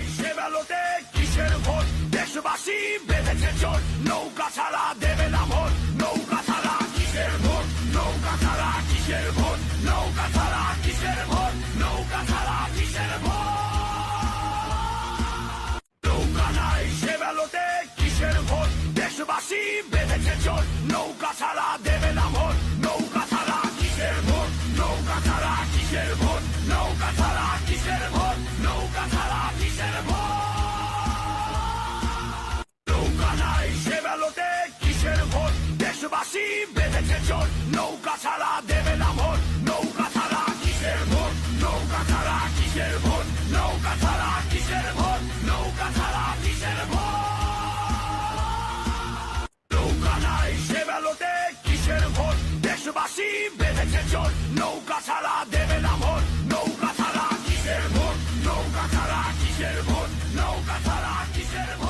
নাই সে বেলোতে কিসের ভোট, দেশবাসী বেঁধেছে জোট, নৌকা ছাড়া দেবে না ভোট, নৌকা ছাড়া কিসের ভোট, নৌকা ছাড়া কিসের ভোট, নৌকা ছাড়া কিসের ভোট, নৌকা ছাড়া কিসের ভোট। নৌকা নাই সে বেলোতে কিসের ভোট, দেশবাসী বেঁধেছে জোট, নৌকা ছাড়া দেবে না ভোট, নৌকা ছাড়া কিসের ভোট, নৌকা ছাড়া কিসের ভোট, নৌকা ছাড়া কিসের ভোট, নৌকা ছাড়া কিসের ভোট। নৌকা নাই সে বেলোতে কিসের ভোট, দেশবাসী বেঁধেছে জোট, নৌকা ছাড়া দেবে না ভোট, নৌকা ছাড়া কিসের ভোট, নৌকা ছাড়া কিসের ভোট, নৌকা ছাড়া কিসের ভোট, নৌকা ছাড়া কিসের ভোট। নৌকা নাই সে বেলোতে কিসের ভোট, দেশবাসী বেঁধেছে জোট, নৌকা ছাড়া দেবে না ভোট, নৌকা ছাড়া কিসের ভোট, নৌকা ছাড়া কিসের ভোট, নৌকা ছাড়া কিসের ভোট।